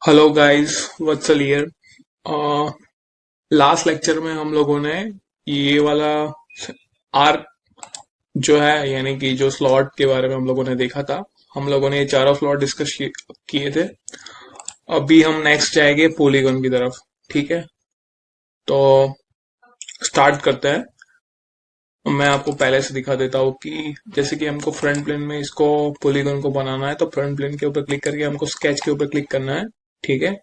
Hello guys, Vatsal here. Last lecture में हम लोगों ने ये वाला आर जो है यानी कि जो स्लॉट के बारे में हम लोगों ने देखा था। हम लोगों ने ये चारों स्लॉट डिस्कस किए थे। अभी हम नेक्स्ट जाएंगे पॉलीगॉन की तरफ। ठीक है, तो स्टार्ट करते हैं। मैं आपको पहले से दिखा देता हूँ कि जैसे कि हमको फ्रंट प्लेन में इसको पॉलीगॉन को बनाना है, तो फ्रंट प्लेन के ऊपर क्लिक करके हमको स्केच के ऊपर क्लिक करना है। ठीक है,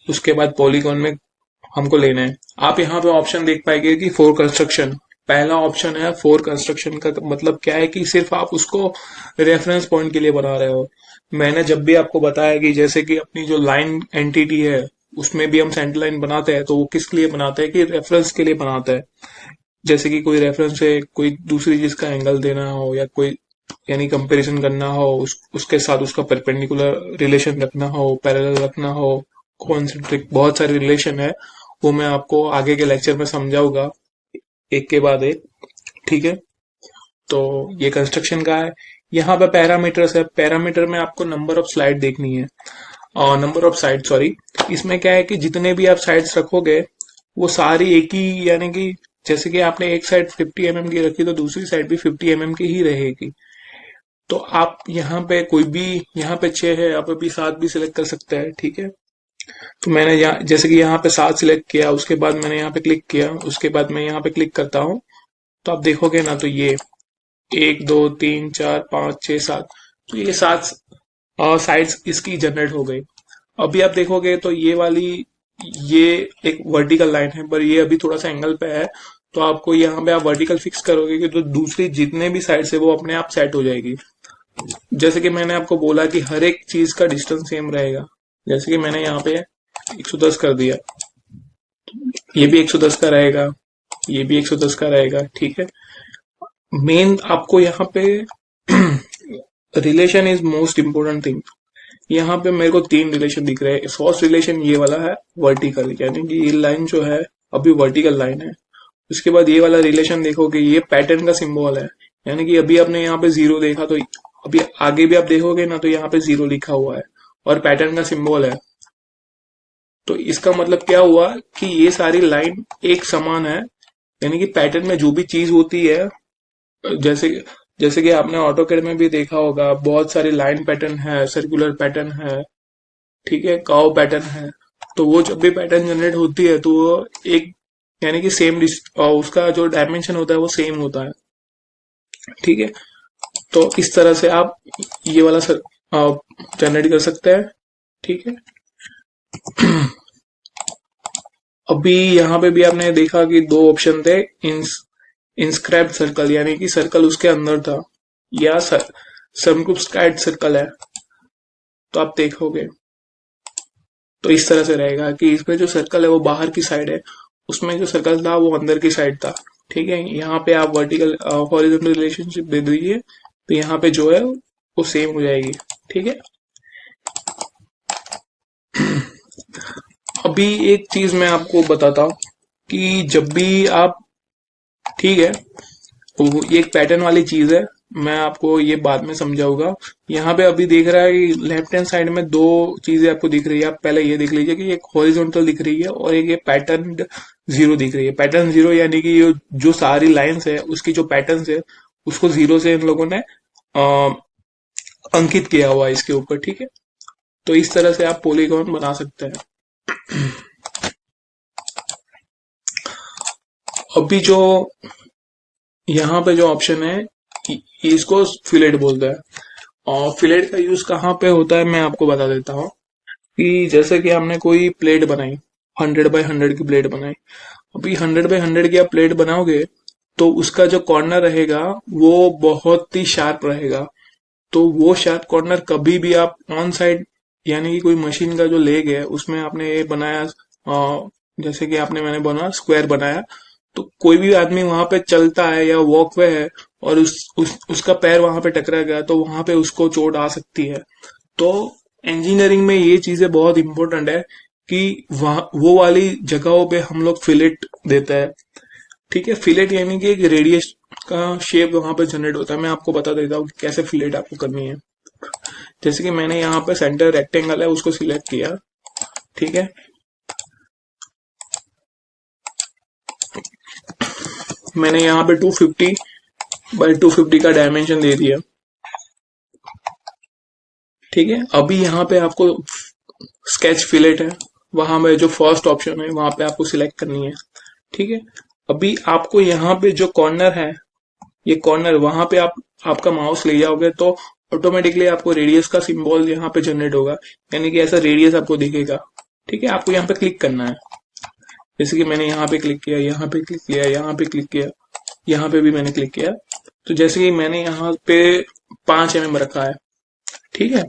उसके बाद पॉलीगॉन में हमको लेना है। आप यहाँ पे ऑप्शन देख पाएंगे कि फोर कंस्ट्रक्शन। पहला ऑप्शन है फोर कंस्ट्रक्शन का मतलब क्या है कि सिर्फ आप उसको रेफरेंस पॉइंट के लिए बना रहे हो। मैंने जब भी आपको बताया कि जैसे कि अपनी जो लाइन एंटिटी है उसमें भी हम सेंटर लाइन बनाते हैं, तो वो किस लिए बनाते हैं कि रेफरेंस के लिए बनाते हैं। जैसे कि कोई रेफरेंस है, कोई दूसरी चीज का एंगल देना हो या कोई यानी कंपैरिजन करना हो, उसके साथ उसका परपेंडिकुलर रिलेशन रखना हो, पैरेलल रखना हो, कॉन्सेंट्रिक, बहुत सारे रिलेशन है। वो मैं आपको आगे के लेक्चर में समझाऊंगा एक के बाद एक। ठीक है, तो ये कंस्ट्रक्शन का है। यहाँ पे पैरामीटर्स है। पैरामीटर में आपको नंबर ऑफ स्लाइड देखनी है, और नंबर ऑफ साइड, सॉरी। इसमें क्या है कि जितने भी आप साइड्स रखोगे वो सारी एक ही, यानी कि जैसे कि आपने एक साइड 50 mm की रखी तो दूसरी साइड भी 50 mm की ही रहेगी। तो आप यहाँ पे कोई भी, यहाँ पे 6 है, आप अभी 7 भी सिलेक्ट कर सकते हैं। ठीक है, तो मैंने यहाँ जैसे कि यहाँ पे 7 सिलेक्ट किया, उसके बाद मैंने यहाँ पे क्लिक किया, उसके बाद मैं यहाँ पे क्लिक करता हूँ, तो आप देखोगे ना, तो ये 1 2 3 4 5 6 7, तो ये 7 साइड्स इसकी जनरेट हो गई। अभी आप देखोगे तो ये वाली, ये एक वर्टिकल लाइन है, पर ये अभी थोड़ा सा एंगल पे है। तो आपको यहाँ पे आप वर्टिकल फिक्स करोगे कि तो दूसरी जितने भी साइड है वो अपने आप सेट हो जाएगी। जैसे कि मैंने आपको बोला कि हर एक चीज का डिस्टेंस सेम रहेगा। जैसे कि मैंने यहाँ पे 110 कर दिया, ये भी 110 का रहेगा, ये भी 110 का रहेगा। ठीक है, मेन आपको यहाँ पे relation is most important thing. यहाँ पे मेरे को 3 रिलेशन दिख रहे हैं। फर्स्ट रिलेशन ये वाला है वर्टिकल, यानी कि ये लाइन जो है अभी वर्टिकल लाइन है। उसके बाद ये वाला रिलेशन देखो कि ये पैटर्न का सिंबल है, यानी कि अभी आपने यहाँ पे 0 देखा, तो अभी आगे भी आप देखोगे ना, तो यहाँ पे 0 लिखा हुआ है और पैटर्न का सिंबल है। तो इसका मतलब क्या हुआ कि ये सारी लाइन एक समान है, यानी कि पैटर्न में जो भी चीज होती है, जैसे जैसे कि आपने ऑटोकैड में भी देखा होगा, बहुत सारी लाइन पैटर्न है, सर्कुलर पैटर्न है, ठीक है, कर्व पैटर्न है। तो वो जब भी पैटर्न जनरेट होती है तो वो एक, यानी कि सेम, उसका जो डायमेंशन होता है वो सेम होता है। ठीक है, तो इस तरह से आप ये वाला जनरेट कर सकते हैं। ठीक है, अभी यहाँ पे भी आपने देखा कि 2 ऑप्शन थे, इंस्क्राइब सर्कल, यानी कि सर्कल उसके अंदर था, या सर्कमस्क्राइब्ड सर्कल है। तो आप देखोगे तो इस तरह से रहेगा कि इसमें जो सर्कल है वो बाहर की साइड है, उसमें जो सर्कल था वो अंदर की साइड था। ठीक है, यहाँ पे आप वर्टिकल हॉरिजॉन्टल रिलेशनशिप दे दीजिए, तो यहाँ पे जो है वो सेम हो जाएगी। ठीक है, अभी एक चीज मैं आपको बताता हूँ कि जब भी आप, ठीक है, तो ये एक पैटर्न वाली चीज है, मैं आपको ये बाद में समझाऊंगा। यहाँ पे अभी देख रहा है कि लेफ्ट हैंड साइड में 2 चीजें आपको दिख रही है। आप पहले ये देख लीजिए कि एक हॉरिजॉन्टल दिख रही है और एक ये पैटर्न 0 दिख रही है। पैटर्न 0 यानी कि ये जो सारी लाइंस है उसकी जो पैटर्न है उसको 0 से इन लोगों ने अंकित किया हुआ है इसके ऊपर। ठीक है, तो इस तरह से आप पॉलीगॉन बना सकते हैं। अभी जो यहाँ पे जो ऑप्शन है, इसको फिलेट बोलते हैं। और फिलेट का यूज कहाँ पे होता है मैं आपको बता देता हूँ कि जैसे कि हमने कोई प्लेट बनाई, 100 बाय 100 की प्लेट बनाई। अभी 100 बाय 100 की आप प्लेट बनाओगे तो उसका जो कॉर्नर रहेगा वो बहुत ही शार्प रहेगा। तो वो शार्प कॉर्नर कभी भी आप ऑन साइड, यानी कि कोई मशीन का जो लेग है उसमें आपने ये बनाया, जैसे कि आपने, मैंने बना स्क्वायर बनाया, तो कोई भी आदमी वहां पे चलता है या वॉकवे है और उसका पैर वहां पे टकरा गया तो वहां पे उसको चोट आ सकती है। तो इंजीनियरिंग में ये चीजें बहुत इंपॉर्टेंट है कि वहां वो वाली जगहों पे हम लोग फिलेट देते हैं। ठीक है, फिलेट यानी कि एक रेडियस का शेप वहां पे जनरेट होता है। मैं आपको बता देता हूँ कि कैसे फिलेट आपको करनी है। जैसे कि मैंने यहाँ पे सेंटर रेक्टेंगल है उसको सिलेक्ट किया, ठीक है, मैंने यहाँ पे 250 बाई 250 का डायमेंशन दे दिया। ठीक है, अभी यहाँ पे आपको स्केच फिलेट है, वहां पे जो फर्स्ट ऑप्शन है वहां पे आपको सिलेक्ट करनी है। ठीक है, अभी आपको यहाँ पे जो कॉर्नर है, ये कॉर्नर वहां पे आप आपका माउस ले जाओगे तो ऑटोमेटिकली आपको रेडियस का सिंबल यहाँ पे जनरेट होगा, यानी कि ऐसा रेडियस आपको दिखेगा। ठीक है, आपको यहाँ पे क्लिक करना है, जैसे कि मैंने यहाँ पे क्लिक किया, यहाँ पे क्लिक किया, यहाँ पे क्लिक किया, यहाँ पे भी मैंने क्लिक किया। तो जैसे कि मैंने यहाँ पे 5 mm रखा है। ठीक है,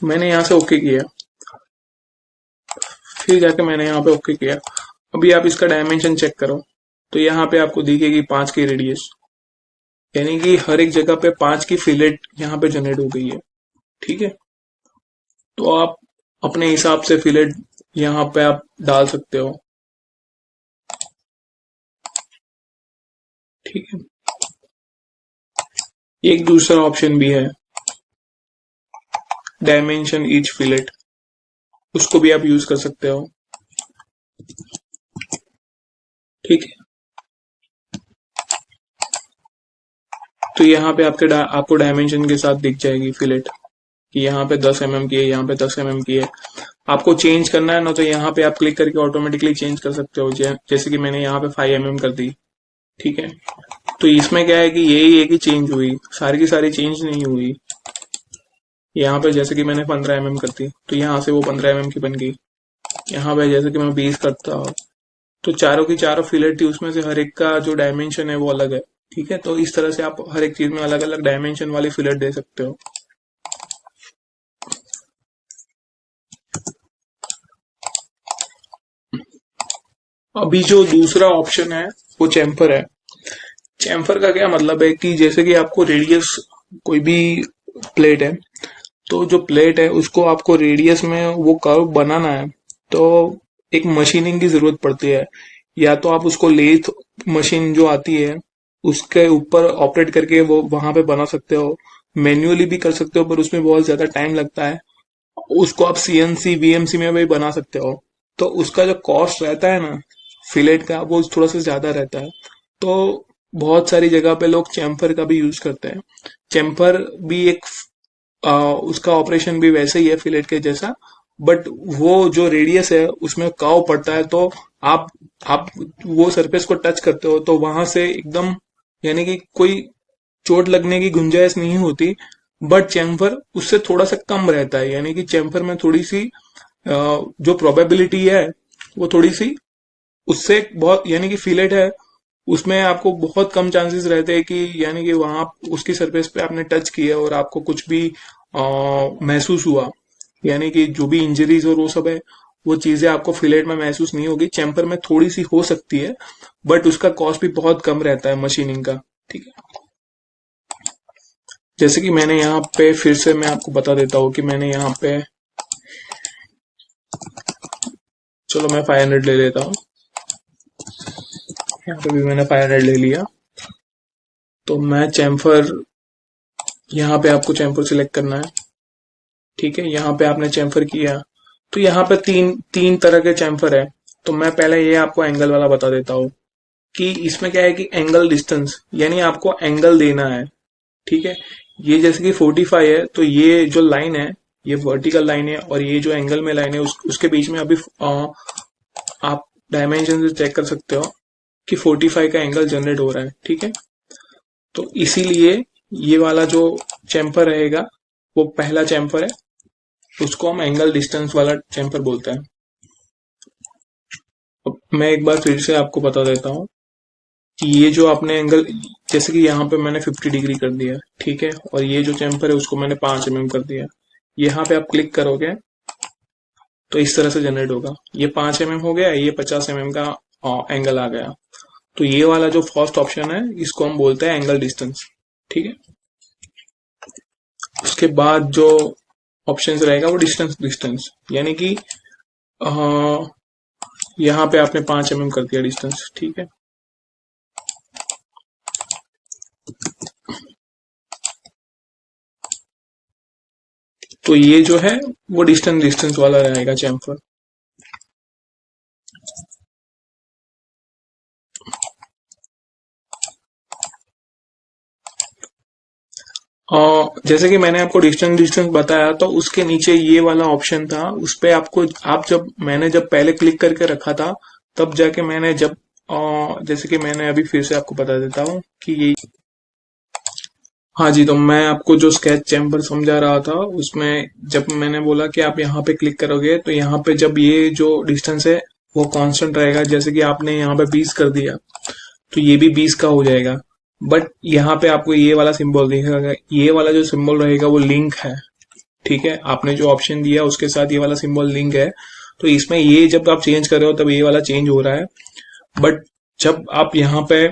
मैंने यहाँ से ओके किया, फिर जाके मैंने यहाँ पे ओके किया। अभी आप इसका डायमेंशन चेक करो, तो यहाँ पे आपको दिखेगी 5 की रेडियस, यानी कि हर एक जगह पे 5 की फिलेट यहाँ पे जनरेट हो गई है। ठीक है, तो आप अपने हिसाब से फिलेट यहाँ पे आप डाल सकते हो। ठीक है, एक दूसरा ऑप्शन भी है, डायमेंशन ईच फिलेट, उसको भी आप यूज कर सकते हो। ठीक है, तो यहाँ पे आपको डायमेंशन के साथ दिख जाएगी फिलेट कि यहाँ पे 10 mm की है, यहाँ पे 10 mm की है। आपको चेंज करना है ना, तो यहाँ पे आप क्लिक करके ऑटोमेटिकली चेंज कर सकते हो, जैसे कि मैंने यहाँ पे 5 mm कर दी। ठीक है, तो इसमें क्या है कि यही है कि चेंज हुई, सारी की सारी चेंज नहीं हुई। यहाँ पे जैसे कि मैंने 15 mm कर दी, तो यहाँ से वो 15 mm की बन गई। यहाँ पे जैसे कि मैं 20 करता हूँ, तो चारों की चारों फिलेट थी, उसमें से हर एक का जो डायमेंशन है वो अलग है। ठीक है, तो इस तरह से आप हर एक चीज में अलग अलग डायमेंशन वाली फिलेट दे सकते हो। अभी जो दूसरा ऑप्शन है वो चैम्फर है। चैम्फर का क्या मतलब है कि जैसे कि आपको रेडियस, कोई भी प्लेट है, तो जो प्लेट है उसको आपको रेडियस में वो कर्व बनाना है, तो एक मशीनिंग की जरूरत पड़ती है। या तो आप उसको लेथ मशीन जो आती है उसके ऊपर ऑपरेट करके वो वहां पे बना सकते हो, मैन्युअली भी कर सकते हो, पर उसमें बहुत ज्यादा टाइम लगता है। उसको आप सीएनसी वीएमसी में भी बना सकते हो, तो उसका जो कॉस्ट रहता है ना फिलेट का, वो थोड़ा सा ज्यादा रहता है। तो बहुत सारी जगह पे लोग चैम्फर का भी यूज करते हैं। चैम्फर भी एक उसका ऑपरेशन भी वैसे ही है फिलेट के जैसा, बट वो जो रेडियस है उसमें कर्व पड़ता है, तो आप आप वो सरफेस को टच करते हो तो वहां से एकदम, यानी कि कोई चोट लगने की गुंजाइश नहीं होती। बट चैम्फर उससे थोड़ा सा कम रहता है, यानी कि चैम्फर में थोड़ी सी जो प्रोबेबिलिटी है वो थोड़ी सी उससे बहुत, यानी कि फिलेट है उसमें आपको बहुत कम चांसेस रहते हैं कि, यानी कि वहां उसकी सरफेस पे आपने टच किया और आपको कुछ भी महसूस हुआ, यानी कि जो भी इंजरीज और वो सब है वो चीजें आपको फिलेट में महसूस नहीं होगी। चैम्पर में थोड़ी सी हो सकती है, बट उसका कॉस्ट भी बहुत कम रहता है मशीनिंग का। ठीक है, जैसे कि मैंने यहाँ पे फिर से मैं आपको बता देता हूँ कि मैंने यहाँ पे, चलो मैं 500 ले लेता हूँ, यहाँ पे भी मैंने 500 ले लिया। तो मैं चैम्फर, यहाँ पे आपको चैम्फर सिलेक्ट करना है। ठीक है, यहाँ पे आपने चैम्फर किया, तो यहाँ पे तीन तीन तरह के चैम्फर है। तो मैं पहले ये आपको एंगल वाला बता देता हूँ कि इसमें क्या है कि एंगल डिस्टेंस, यानी आपको एंगल देना है। ठीक है, ये जैसे कि 45 है, तो ये जो लाइन है ये वर्टिकल लाइन है, और ये जो एंगल में लाइन है उसके बीच में अभी आप डायमेंशन से चेक कर सकते हो कि 45 का एंगल जनरेट हो रहा है। ठीक है, तो इसीलिए ये वाला जो चैम्फर रहेगा वो पहला चैम्फर है, उसको हम एंगल डिस्टेंस वाला चैम्फर बोलते हैं। अब मैं एक बार फिर से आपको बता देता हूँ कि ये जो आपने एंगल, जैसे कि यहाँ पे मैंने 50 डिग्री कर दिया, ठीक है, और ये जो चैम्फर है उसको मैंने 5 mm कर दिया। यहाँ पे आप क्लिक करोगे तो इस तरह से जनरेट होगा, ये 5 mm हो गया, ये 50 mm का एंगल आ गया। तो ये वाला जो फर्स्ट ऑप्शन है इसको हम बोलते हैं एंगल डिस्टेंस। ठीक है, उसके बाद जो ऑप्शन रहेगा वो डिस्टेंस डिस्टेंस, यानी कि यहाँ पे आपने 5 mm कर दिया डिस्टेंस। ठीक है, तो ये जो है वो डिस्टेंस डिस्टेंस वाला रहेगा चैम्फर। जैसे कि मैंने आपको डिस्टेंस डिस्टेंस बताया, तो उसके नीचे ये वाला ऑप्शन था, उस पे आपको आप जब पहले क्लिक करके रखा था, तब जाके मैंने जब जैसे कि मैंने अभी फिर से आपको बता देता हूँ कि ये, हाँ जी, तो मैं आपको जो स्केच चैम्बर समझा रहा था उसमें जब मैंने बोला कि आप यहाँ पे क्लिक करोगे तो यहाँ पे जब ये जो डिस्टेंस है वो कांस्टेंट रहेगा, जैसे कि आपने यहाँ पे 20 कर दिया तो ये भी 20 का हो जाएगा। बट यहाँ पे आपको ये वाला सिंबल दिखेगा, ये वाला जो सिंबल रहेगा वो लिंक है। ठीक है, आपने जो ऑप्शन दिया उसके साथ ये वाला सिंबल लिंक है, तो इसमें ये जब आप चेंज कर रहे हो तब ये वाला चेंज हो रहा है। बट जब आप यहाँ पे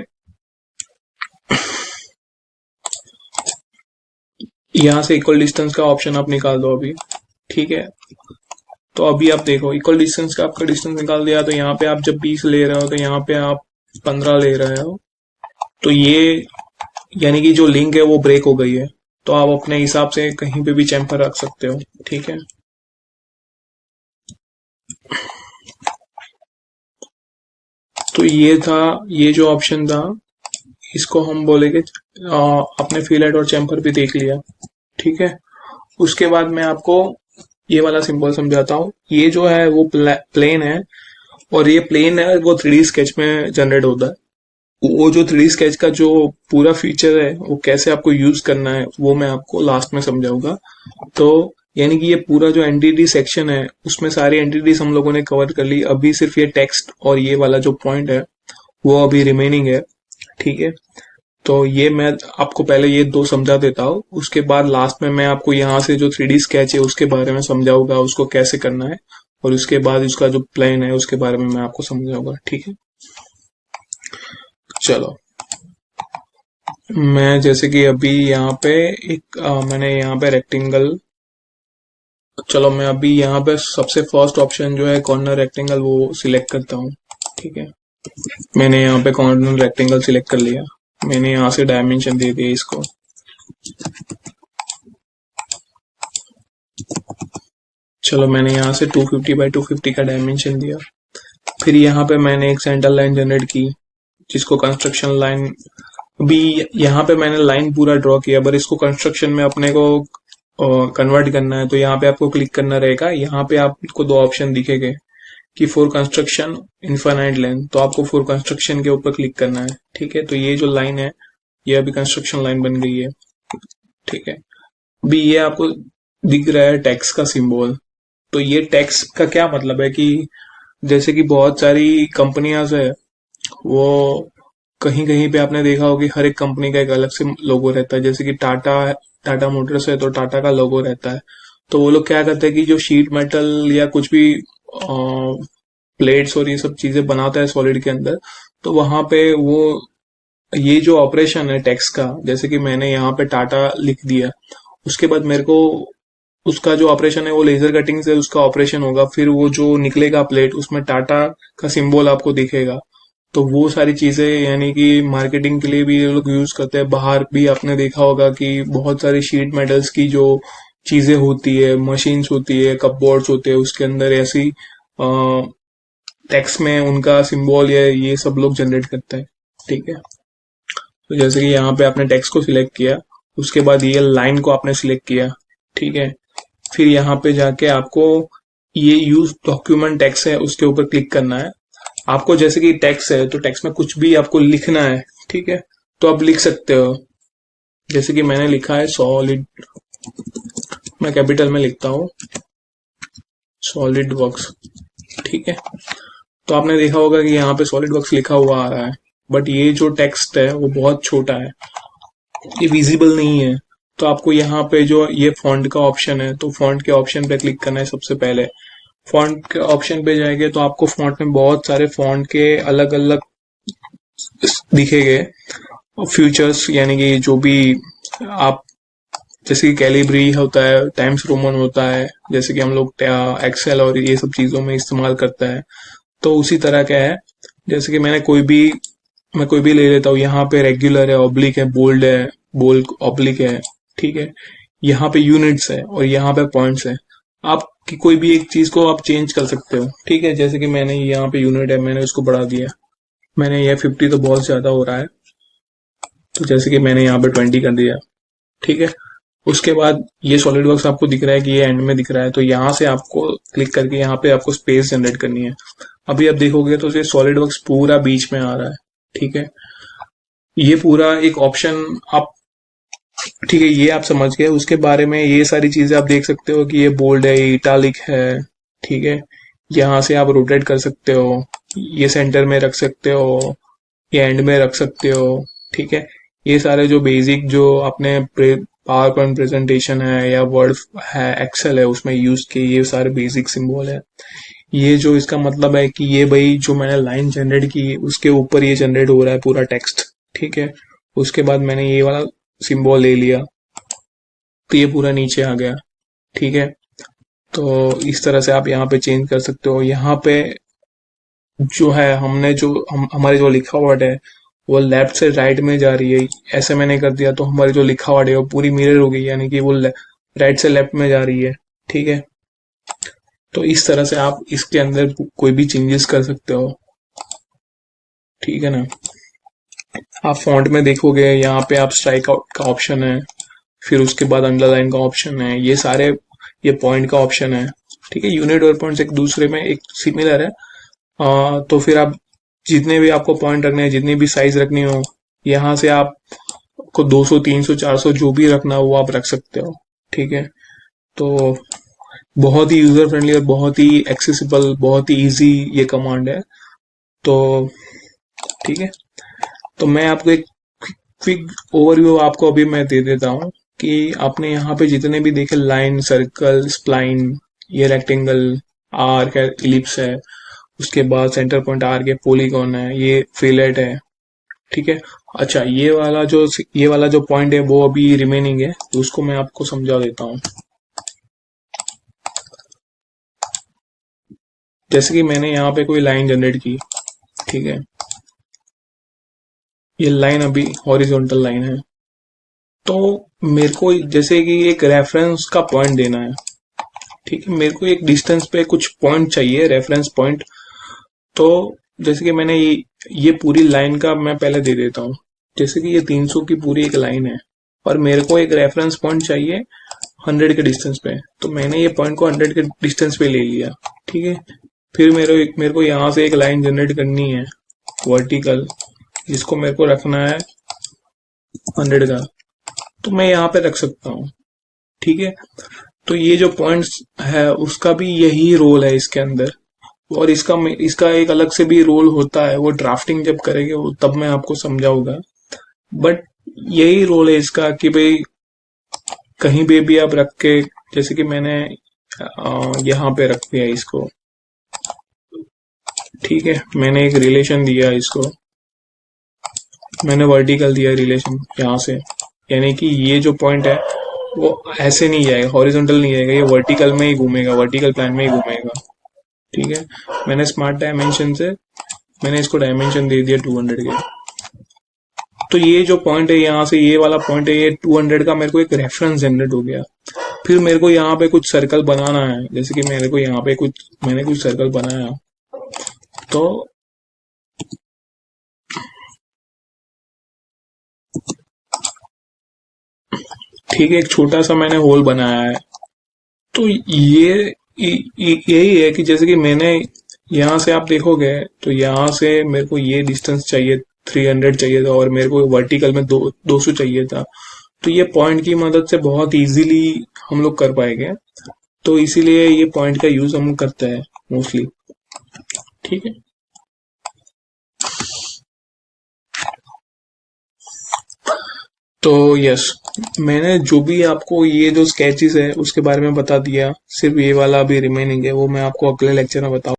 यहाँ से इक्वल डिस्टेंस का ऑप्शन आप निकाल दो अभी, ठीक है, तो अभी आप देखो इक्वल डिस्टेंस का आपका डिस्टेंस निकाल दिया, तो यहाँ पे आप जब 20 ले रहे हो तो यहाँ पे आप 15 ले रहे हो, तो ये यानी कि जो लिंक है वो ब्रेक हो गई है। तो आप अपने हिसाब से कहीं पे भी चैम्फर रख सकते हो। ठीक है, तो ये जो ऑप्शन था इसको हम बोलेंगे आपने फिलेट और चैम्फर भी देख लिया। ठीक है, उसके बाद मैं आपको ये वाला सिंबल समझाता हूँ। ये जो है वो प्लेन है, और ये प्लेन है वो 3D स्केच में जनरेट होता है। वो जो 3D स्केच का जो पूरा फीचर है वो कैसे आपको यूज करना है वो मैं आपको लास्ट में समझाऊंगा। तो यानी कि ये पूरा जो एंटिटी सेक्शन है उसमें सारी एंटिटीज हम लोगों ने कवर कर ली, अभी सिर्फ ये टेक्स्ट और ये वाला जो पॉइंट है वो अभी रिमेनिंग है। ठीक है, तो ये मैं आपको पहले ये दो समझा देता हूँ, उसके बाद लास्ट में मैं आपको यहाँ से जो 3D स्केच है उसके बारे में समझाऊंगा, उसको कैसे करना है, और उसके बाद उसका जो प्लान है उसके बारे में मैं आपको समझाऊंगा। ठीक है, चलो मैं जैसे कि अभी यहाँ पे मैंने यहाँ पे रेक्टेंगल, चलो मैं अभी यहाँ पे सबसे फर्स्ट ऑप्शन जो है कॉर्नर रेक्टेंगल वो सिलेक्ट करता हूँ। ठीक है, मैंने यहाँ पे कॉर्नर रेक्टेंगल सिलेक्ट कर लिया, मैंने यहाँ से डायमेंशन दे दिया इसको। चलो मैंने यहाँ से 250 बाई 250 का डायमेंशन दिया। फिर यहाँ पे मैंने एक सेंटर लाइन जनरेट की जिसको कंस्ट्रक्शन लाइन, अभी यहाँ पे मैंने लाइन पूरा ड्रॉ किया, पर इसको कंस्ट्रक्शन में अपने को कन्वर्ट करना है, तो यहाँ पे आपको क्लिक करना रहेगा। यहाँ पे आपको दो ऑप्शन दिखेंगे कि फॉर कंस्ट्रक्शन इनफाइनाइट लेंथ, तो आपको फॉर कंस्ट्रक्शन के ऊपर क्लिक करना है। ठीक है, तो ये जो लाइन है ये अभी कंस्ट्रक्शन लाइन बन गई है। ठीक है, अभी ये आपको दिख रहा है टैक्स का सिंबल। तो ये टैक्स का क्या मतलब है कि जैसे कि बहुत सारी कंपनियां है, वो कहीं कहीं पे आपने देखा होगा कि हर एक कंपनी का एक अलग से लोगो रहता है। जैसे कि टाटा मोटर्स है तो टाटा का लोगो रहता है। तो वो लोग क्या करते हैं कि जो शीट मेटल या कुछ भी प्लेट्स और ये सब चीजें बनाता है सॉलिड के अंदर, तो वहां पे वो ये जो ऑपरेशन है टैक्स का, जैसे कि मैंने यहाँ पे टाटा लिख दिया, उसके बाद मेरे को उसका जो ऑपरेशन है वो लेजर कटिंग से उसका ऑपरेशन होगा, फिर वो जो निकलेगा प्लेट उसमें टाटा का सिंबल आपको दिखेगा। तो वो सारी चीजें यानी कि मार्केटिंग के लिए भी ये लोग यूज करते हैं। बाहर भी आपने देखा होगा कि बहुत सारी शीट मेटल्स की जो चीजें होती है, मशीन्स होती है, कपबोर्ड्स होते हैं, उसके अंदर ऐसी टेक्स्ट में उनका सिंबल या ये सब लोग जनरेट करते हैं। ठीक है, तो जैसे कि यहाँ पे आपने टेक्स्ट को सिलेक्ट किया, उसके बाद ये लाइन को आपने सिलेक्ट किया। ठीक है, फिर यहाँ पे जाके आपको ये यूज डॉक्यूमेंट टेक्स्ट है उसके ऊपर क्लिक करना है। आपको जैसे कि टेक्स्ट है तो टेक्स्ट में कुछ भी आपको लिखना है, ठीक है, तो आप लिख सकते हो। जैसे कि मैंने लिखा है सॉलिड, मैं कैपिटल में लिखता हूँ सॉलिड वर्क्स। ठीक है, तो आपने देखा होगा कि यहाँ पे सॉलिड वर्क्स लिखा हुआ आ रहा है, बट ये जो टेक्स्ट है वो बहुत छोटा है, ये विजिबल नहीं है। तो आपको यहाँ पे जो ये फॉन्ट का ऑप्शन है, तो फॉन्ट के ऑप्शन पे क्लिक करना है। सबसे पहले फॉन्ट के ऑप्शन पे जाएंगे तो आपको फॉन्ट में बहुत सारे फॉन्ट के अलग अलग दिखेंगे फीचर्स, यानी कि जो भी आप, जैसे कि कैलिब्री होता है, टाइम्स रोमन होता है, जैसे कि हम लोग एक्सेल और ये सब चीजों में इस्तेमाल करता है, तो उसी तरह का है। जैसे कि मैं कोई भी ले लेता हूँ, यहाँ पे रेगुलर है, ऑब्लिक है, बोल्ड है, बोल्ड ऑब्लिक है। ठीक है, यहाँ पे यूनिट्स है और यहाँ पे पॉइंट्स है। आप कि कोई भी एक चीज को आप चेंज कर सकते हो, ठीक है। जैसे कि मैंने यहाँ पे यूनिट है, मैंने उसको बढ़ा दिया, मैंने ये 50 तो बहुत ज्यादा हो रहा है, तो जैसे कि मैंने यहाँ पे 20 कर दिया, ठीक है। उसके बाद ये सॉलिड वर्क्स आपको दिख रहा है कि ये एंड में दिख रहा है, तो यहाँ से आपको क्लिक करके यहाँ पे आपको स्पेस जनरेट करनी है। अभी आप देखोगे तो ये सॉलिड वर्क्स पूरा बीच में आ रहा है, ठीक है। ये पूरा एक ऑप्शन आप, ठीक है, ये आप समझ गए। उसके बारे में ये सारी चीजें आप देख सकते हो कि ये बोल्ड है, ये इटालिक है, ठीक है। यहाँ से आप रोटेट कर सकते हो, ये सेंटर में रख सकते हो, ये एंड में रख सकते हो, ठीक है। ये सारे जो बेसिक जो अपने पावर पॉइंट प्रेजेंटेशन है या वर्ड है, एक्सेल है, उसमें यूज किए ये सारे बेसिक सिंबल है। ये जो इसका मतलब है कि ये भाई जो मैंने लाइन जनरेट की उसके ऊपर ये जनरेट हो रहा है पूरा टेक्स्ट, ठीक है। उसके बाद मैंने ये वाला सिंबल ले लिया तो ये पूरा नीचे आ गया, ठीक है। तो इस तरह से आप यहाँ पे चेंज कर सकते हो। यहाँ पे जो है हमने जो हमारे जो लिखा वर्ड है वो लेफ्ट से राइट में जा रही है, ऐसे मैंने कर दिया तो हमारी जो लिखा वर्ड है वो पूरी मिरर हो गई, यानी कि वो राइट से लेफ्ट में जा रही है, ठीक है। तो इस तरह से आप इसके अंदर कोई भी चेंजेस कर सकते हो, ठीक है ना। आप फॉन्ट में देखोगे यहाँ पे आप स्ट्राइक आउट का ऑप्शन है, फिर उसके बाद अंडरलाइन का ऑप्शन है, ये सारे ये पॉइंट का ऑप्शन है, ठीक है। यूनिट और पॉइंट्स एक दूसरे में एक सिमिलर है। तो फिर आप जितने भी आपको पॉइंट रखने हैं, जितनी भी साइज रखनी हो, यहाँ से आप को 200 300 400 जो भी रखना हो वो आप रख सकते हो, ठीक है। तो बहुत ही यूजर फ्रेंडली और बहुत ही एक्सेसिबल, बहुत ही इजी ये कमांड है। तो ठीक है, तो मैं आपको एक क्विक ओवरव्यू आपको अभी मैं दे देता हूँ कि आपने यहाँ पे जितने भी देखे लाइन, सर्कल, स्प्लाइन, ये रेक्टेंगल, आर्क है, इलिप्स है, उसके बाद सेंटर पॉइंट आर्क है, पॉलीगॉन है, ये फिलेट है, ठीक है। अच्छा, ये वाला जो पॉइंट है वो अभी रिमेनिंग है, तो उसको मैं आपको समझा देता हूँ। जैसे कि मैंने यहाँ पे कोई लाइन जनरेट की, ठीक है, ये लाइन अभी हॉरिजॉन्टल लाइन है, तो मेरे को जैसे कि एक रेफरेंस का पॉइंट देना है, ठीक है। मेरे को एक डिस्टेंस पे कुछ पॉइंट चाहिए, रेफरेंस पॉइंट। तो जैसे कि मैंने ये पूरी लाइन का मैं पहले दे देता हूँ। जैसे कि ये 300 की पूरी एक लाइन है और मेरे को एक रेफरेंस पॉइंट चाहिए 100 के डिस्टेंस पे, तो मैंने ये पॉइंट को 100 के डिस्टेंस पे ले लिया, ठीक है। फिर मेरे को यहाँ से एक लाइन जनरेट करनी है वर्टिकल, जिसको मेरे को रखना है 100 का, तो मैं यहाँ पे रख सकता हूँ, ठीक है। तो ये जो पॉइंट्स है उसका भी यही रोल है इसके अंदर, और इसका एक अलग से भी रोल होता है, वो ड्राफ्टिंग जब करेंगे वो तब मैं आपको समझाऊंगा। बट यही रोल है इसका कि भाई कहीं भी आप रख के, जैसे कि मैंने यहाँ पे रख दिया इसको, ठीक है। मैंने एक रिलेशन दिया इसको, मैंने वर्टिकल दिया रिलेशन यहाँ से, यानी कि ये जो पॉइंट है वो ऐसे नहीं जाएगा, हॉरिजॉन्टल नहीं जाएगा, ये वर्टिकल में ही घूमेगा, वर्टिकल प्लान में ही घूमेगा, ठीक है। मैंने स्मार्ट डायमेंशन से मैंने इसको डायमेंशन दे दिया 200 के। तो ये जो पॉइंट है यहाँ से, ये वाला पॉइंट है, ये 200 का मेरे को एक रेफरेंस जनरेट हो गया। फिर मेरे को यहाँ पे कुछ सर्कल बनाना है, जैसे कि मेरे को यहाँ पे मैंने कुछ सर्कल बनाया, तो ठीक है, एक छोटा सा मैंने होल बनाया है। तो यही है कि जैसे कि मैंने यहाँ से आप देखोगे तो यहाँ से मेरे को ये डिस्टेंस चाहिए, 300 चाहिए था, और मेरे को वर्टिकल में 200 चाहिए था। तो ये पॉइंट की मदद से बहुत इजीली हम लोग कर पाएंगे, तो इसीलिए ये पॉइंट का यूज हम करते हैं मोस्टली, ठीक है। तो यस, मैंने जो भी आपको ये जो स्केचेस है उसके बारे में बता दिया, सिर्फ ये वाला अभी रिमेनिंग है, वो मैं आपको अगले लेक्चर में बताऊँ।